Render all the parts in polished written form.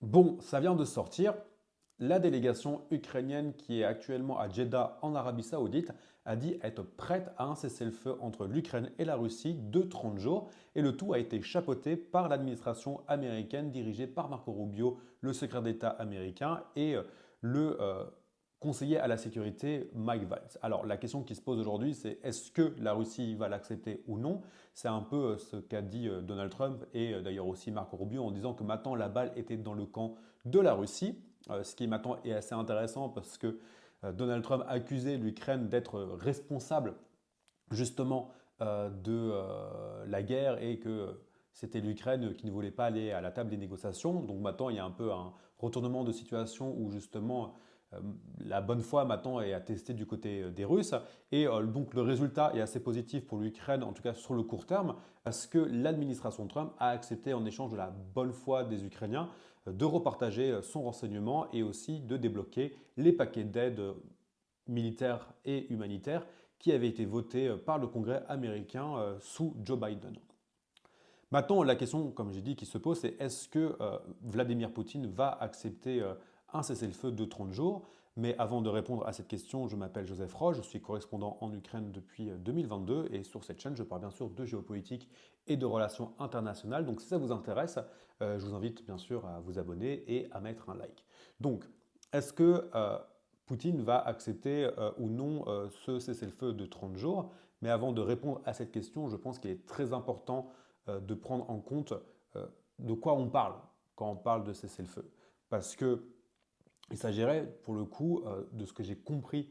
Bon, ça vient de sortir. La délégation ukrainienne qui est actuellement à Jeddah en Arabie Saoudite a dit être prête à un cessez-le-feu entre l'Ukraine et la Russie de 30 jours et le tout a été chapeauté par l'administration américaine dirigée par Marco Rubio, le secrétaire d'État américain et le conseiller à la sécurité Mike Valls. Alors la question qui se pose aujourd'hui c'est est-ce que la Russie va l'accepter ou non? C'est un peu ce qu'a dit Donald Trump et d'ailleurs aussi Marco Rubio en disant que maintenant la balle était dans le camp de la Russie. Ce qui maintenant est assez intéressant parce que Donald Trump accusait l'Ukraine d'être responsable justement de la guerre et que c'était l'Ukraine qui ne voulait pas aller à la table des négociations. Donc maintenant, il y a un peu un retournement de situation où justement la bonne foi maintenant est attestée du côté des Russes. Et donc le résultat est assez positif pour l'Ukraine, en tout cas sur le court terme, parce que l'administration Trump a accepté en échange de la bonne foi des Ukrainiens de repartager son renseignement et aussi de débloquer les paquets d'aide militaires et humanitaires qui avaient été votés par le Congrès américain sous Joe Biden. Maintenant, la question, comme j'ai dit, qui se pose, c'est est-ce que Vladimir Poutine va accepter un cessez-le-feu de 30 jours? Mais avant de répondre à cette question, je m'appelle Joseph Roche, je suis correspondant en Ukraine depuis 2022 et sur cette chaîne, je parle bien sûr de géopolitique et de relations internationales. Donc si ça vous intéresse, je vous invite bien sûr à vous abonner et à mettre un like. Donc, est-ce que Poutine va accepter ou non ce cessez-le-feu de 30 jours? Mais avant de répondre à cette question, je pense qu'il est très important de prendre en compte de quoi on parle quand on parle de cessez-le-feu. Parce que il s'agirait, pour le coup, de ce que j'ai compris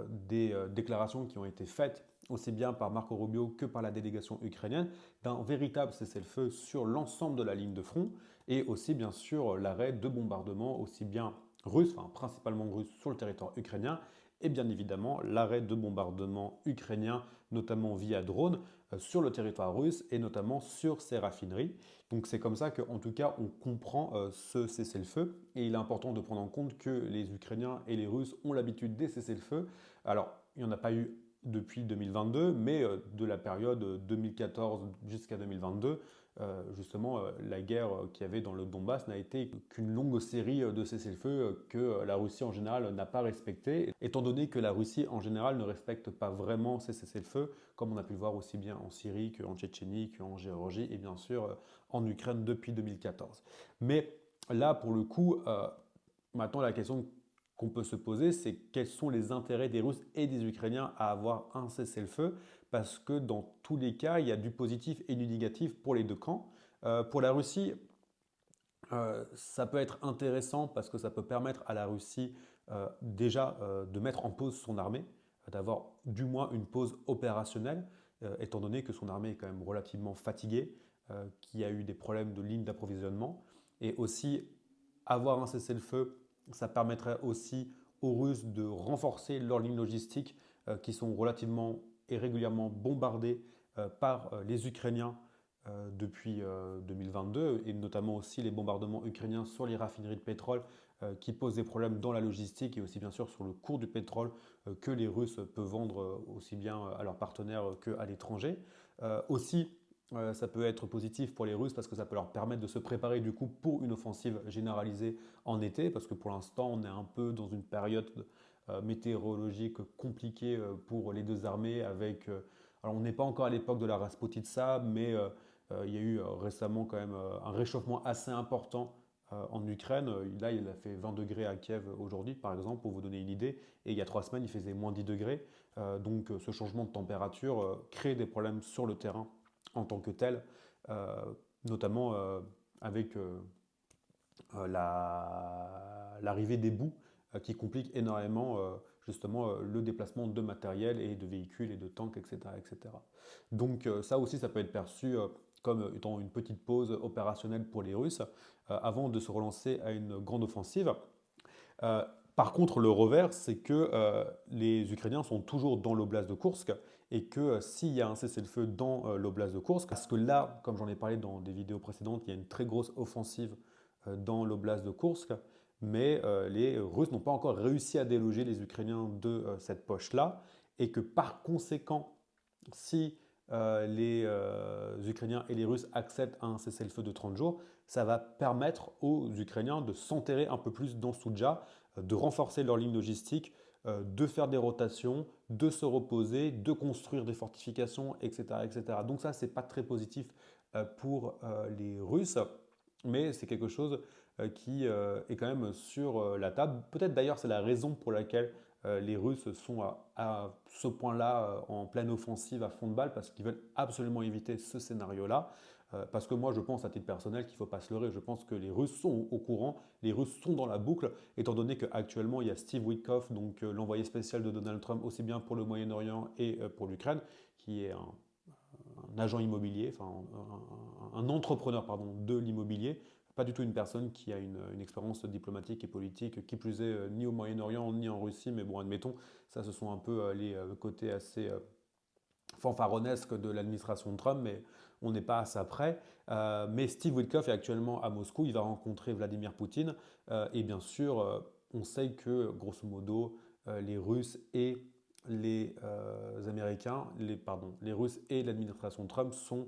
des déclarations qui ont été faites, aussi bien par Marco Rubio que par la délégation ukrainienne, d'un véritable cessez-le-feu sur l'ensemble de la ligne de front, et aussi, bien sûr, l'arrêt de bombardements, aussi bien russes, enfin principalement russes, sur le territoire ukrainien, et bien évidemment l'arrêt de bombardements ukrainiens, notamment via drone, sur le territoire russe, et notamment sur ces raffineries. Donc c'est comme ça qu'en tout cas on comprend ce cessez-le-feu et il est important de prendre en compte que les Ukrainiens et les Russes ont l'habitude des cessez-le-feu. Alors il n'y en a pas eu depuis 2022, mais de la période 2014 jusqu'à 2022, justement la guerre qu'il y avait dans le Donbass n'a été qu'une longue série de cessez-le-feu que la Russie en général n'a pas respecté, étant donné que la Russie en général ne respecte pas vraiment ces cessez-le-feu, comme on a pu le voir aussi bien en Syrie qu'en Tchétchénie, qu'en Géorgie et bien sûr en Ukraine depuis 2014. Mais là, pour le coup, maintenant la question qu'on peut se poser, c'est quels sont les intérêts des Russes et des Ukrainiens à avoir un cessez-le-feu, parce que dans tous les cas, il y a du positif et du négatif pour les deux camps. Pour la Russie, ça peut être intéressant parce que ça peut permettre à la Russie déjà de mettre en pause son armée, d'avoir du moins une pause opérationnelle, étant donné que son armée est quand même relativement fatiguée, qu'il y a eu des problèmes de ligne d'approvisionnement. Et aussi, avoir un cessez-le-feu, ça permettrait aussi aux Russes de renforcer leurs lignes logistiques qui sont relativement et régulièrement bombardées par les Ukrainiens depuis 2022 et notamment aussi les bombardements ukrainiens sur les raffineries de pétrole qui posent des problèmes dans la logistique et aussi bien sûr sur le cours du pétrole que les Russes peuvent vendre aussi bien à leurs partenaires qu'à l'étranger. Aussi, ça peut être positif pour les Russes parce que ça peut leur permettre de se préparer du coup pour une offensive généralisée en été parce que pour l'instant on est un peu dans une période météorologique compliquée pour les deux armées avec alors on n'est pas encore à l'époque de la Rasputitsa mais il y a eu récemment quand même un réchauffement assez important en Ukraine. Là, il a fait 20 degrés à Kiev aujourd'hui, par exemple, pour vous donner une idée. Et il y a 3 semaines, il faisait moins 10 degrés. Donc ce changement de température crée des problèmes sur le terrain en tant que tel, notamment avec l'arrivée des boues qui compliquent énormément justement le déplacement de matériel et de véhicules et de tanks, etc. etc. Donc ça aussi, ça peut être perçu comme étant une petite pause opérationnelle pour les Russes avant de se relancer à une grande offensive. Euh, Par contre, le revers, c'est que les Ukrainiens sont toujours dans l'oblast de Koursk et que s'il y a un cessez-le-feu dans l'oblast de Koursk, parce que là, comme j'en ai parlé dans des vidéos précédentes, il y a une très grosse offensive dans l'oblast de Koursk, mais les Russes n'ont pas encore réussi à déloger les Ukrainiens de cette poche-là et que par conséquent, si les Ukrainiens et les Russes acceptent un cessez-le-feu de 30 jours, ça va permettre aux Ukrainiens de s'enterrer un peu plus dans Soudzha, de renforcer leur ligne logistique, de faire des rotations, de se reposer, de construire des fortifications, etc. etc. Donc ça, c'est pas très positif pour les Russes, mais c'est quelque chose qui est quand même sur la table. Peut-être d'ailleurs c'est la raison pour laquelle les Russes sont à ce point-là en pleine offensive à fond de balle, parce qu'ils veulent absolument éviter ce scénario-là. Parce que moi, je pense à titre personnel qu'il ne faut pas se leurrer. Je pense que les Russes sont au courant, les Russes sont dans la boucle, étant donné qu'actuellement, il y a Steve Witkoff, donc l'envoyé spécial de Donald Trump, aussi bien pour le Moyen-Orient et pour l'Ukraine, qui est un agent immobilier, enfin un entrepreneur pardon, de l'immobilier, pas du tout une personne qui a une expérience diplomatique et politique, qui plus est ni au Moyen-Orient ni en Russie, mais bon, admettons, ça ce sont un peu les côtés assez fanfaronnesques de l'administration de Trump, mais on n'est pas à ça près. Mais Steve Witkoff est actuellement à Moscou, il va rencontrer Vladimir Poutine, et bien sûr, on sait que grosso modo, les Russes et les Américains, les Russes et l'administration Trump sont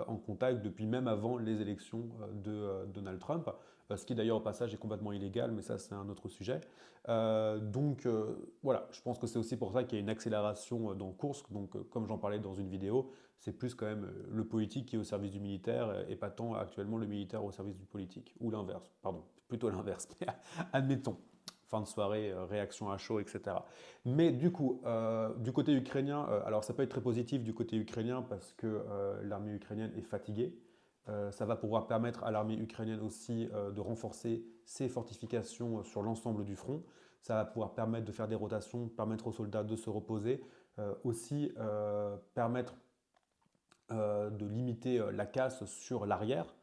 en contact depuis même avant les élections de Donald Trump, ce qui d'ailleurs au passage est complètement illégal, mais ça c'est un autre sujet. Voilà, je pense que c'est aussi pour ça qu'il y a une accélération dans Kursk. Donc comme j'en parlais dans une vidéo, c'est plus quand même le politique qui est au service du militaire et pas tant actuellement le militaire au service du politique. Ou l'inverse, pardon, plutôt l'inverse, mais admettons. Fin de soirée, réaction à chaud, etc. Mais du coup, du côté ukrainien, alors ça peut être très positif du côté ukrainien parce que l'armée ukrainienne est fatiguée. Ça va pouvoir permettre à l'armée ukrainienne aussi de renforcer ses fortifications sur l'ensemble du front. Ça va pouvoir permettre de faire des rotations, permettre aux soldats de se reposer, aussi permettre de limiter la casse sur l'arrière,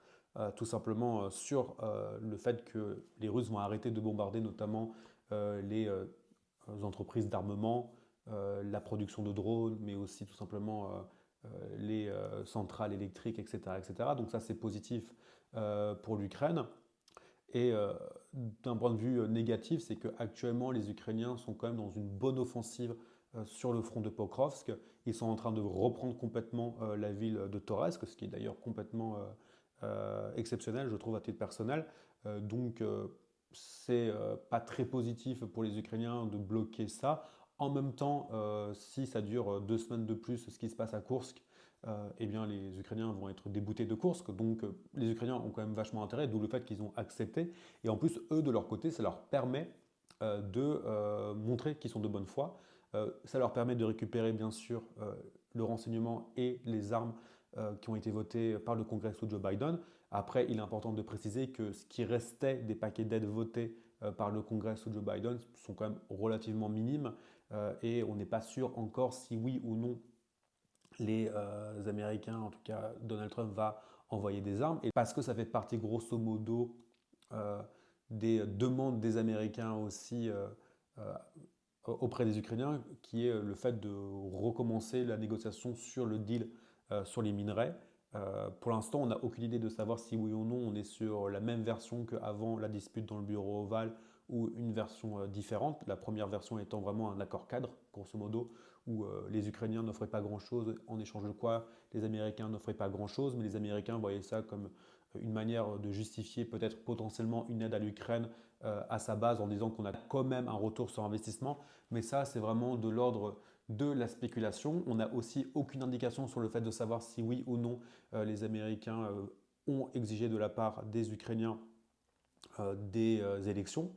tout simplement sur le fait que les Russes vont arrêter de bombarder notamment les entreprises d'armement, la production de drones, mais aussi tout simplement les centrales électriques, etc., etc. Donc ça, c'est positif pour l'Ukraine. Et d'un point de vue négatif, c'est qu'actuellement, les Ukrainiens sont quand même dans une bonne offensive sur le front de Pokrovsk. Ils sont en train de reprendre complètement la ville de Toretsk, ce qui est d'ailleurs complètement exceptionnel, je trouve, à titre personnel. Donc, c'est pas très positif pour les Ukrainiens de bloquer ça. En même temps, si ça dure 2 semaines de plus, ce qui se passe à Kursk, eh bien, les Ukrainiens vont être déboutés de Kursk. Donc, les Ukrainiens ont quand même vachement intérêt, d'où le fait qu'ils ont accepté. Et en plus, eux, de leur côté, ça leur permet de montrer qu'ils sont de bonne foi. Ça leur permet de récupérer, bien sûr, le renseignement et les armes qui ont été votées par le Congrès sous Joe Biden. Après, il est important de préciser que ce qui restait des paquets d'aide votés par le Congrès sous Joe Biden sont quand même relativement minimes et on n'est pas sûr encore si oui ou non les Américains, en tout cas Donald Trump, va envoyer des armes. Et parce que ça fait partie grosso modo des demandes des Américains aussi euh, auprès des Ukrainiens, qui est le fait de recommencer la négociation sur le deal sur les minerais. Pour l'instant, on n'a aucune idée de savoir si oui ou non on est sur la même version qu'avant la dispute dans le bureau ovale ou une version différente. La première version étant vraiment un accord cadre, grosso modo, où les Ukrainiens n'offraient pas grand-chose, en échange de quoi les Américains n'offraient pas grand-chose, mais les Américains voyaient ça comme une manière de justifier peut-être potentiellement une aide à l'Ukraine à sa base en disant qu'on a quand même un retour sur investissement. Mais ça, c'est vraiment de l'ordre de la spéculation. On n'a aussi aucune indication sur le fait de savoir si oui ou non les Américains ont exigé de la part des Ukrainiens des élections.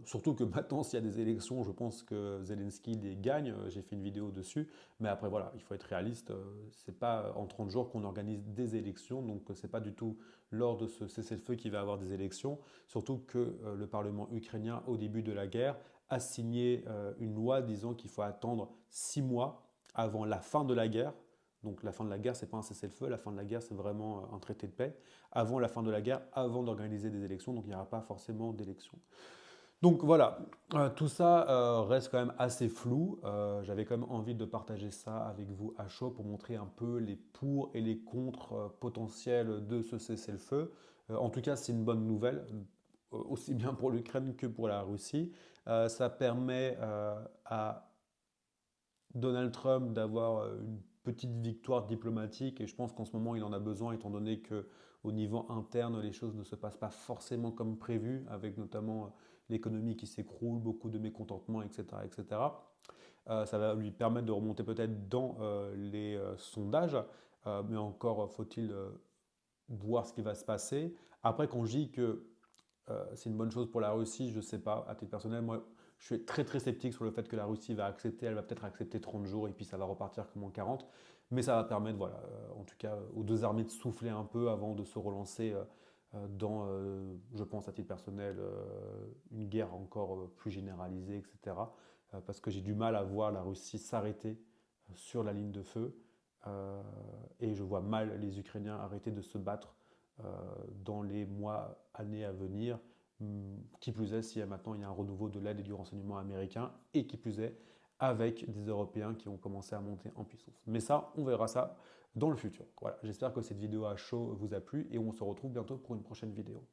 Surtout que maintenant, s'il y a des élections, je pense que Zelensky les gagne. J'ai fait une vidéo dessus. Mais après, voilà, il faut être réaliste. C'est pas en 30 jours qu'on organise des élections. Donc, c'est pas du tout lors de ce cessez-le-feu qu'il va y avoir des élections. Surtout que le Parlement ukrainien, au début de la guerre, a signé une loi disant qu'il faut attendre 6 mois avant la fin de la guerre. Donc la fin de la guerre, ce n'est pas un cessez-le-feu, la fin de la guerre, c'est vraiment un traité de paix. Avant la fin de la guerre, avant d'organiser des élections, donc il n'y aura pas forcément d'élections. Donc voilà, tout ça reste quand même assez flou. J'avais quand même envie de partager ça avec vous à chaud pour montrer un peu les pour et les contre potentiels de ce cessez-le-feu. En tout cas, c'est une bonne nouvelle, aussi bien pour l'Ukraine que pour la Russie. Ça permet à Donald Trump d'avoir une petite victoire diplomatique et je pense qu'en ce moment il en a besoin étant donné que au niveau interne, les choses ne se passent pas forcément comme prévu, avec notamment l'économie qui s'écroule, beaucoup de mécontentement, etc. etc. Ça va lui permettre de remonter peut-être dans les sondages, mais encore faut-il voir ce qui va se passer. Après, quand je dis que c'est une bonne chose pour la Russie, je ne sais pas, à titre personnel, moi je suis très très sceptique sur le fait que la Russie va accepter, elle va peut-être accepter 30 jours et puis ça va repartir comme en 40, mais ça va permettre, voilà, en tout cas aux deux armées de souffler un peu avant de se relancer dans, je pense à titre personnel, une guerre encore plus généralisée, etc. Parce que j'ai du mal à voir la Russie s'arrêter sur la ligne de feu et je vois mal les Ukrainiens arrêter de se battre euh, dans les mois, années à venir. Qui plus est, si maintenant il y a un renouveau de l'aide et du renseignement américain, et qui plus est, avec des Européens qui ont commencé à monter en puissance. Mais ça, on verra ça dans le futur. Voilà, j'espère que cette vidéo à chaud vous a plu et on se retrouve bientôt pour une prochaine vidéo.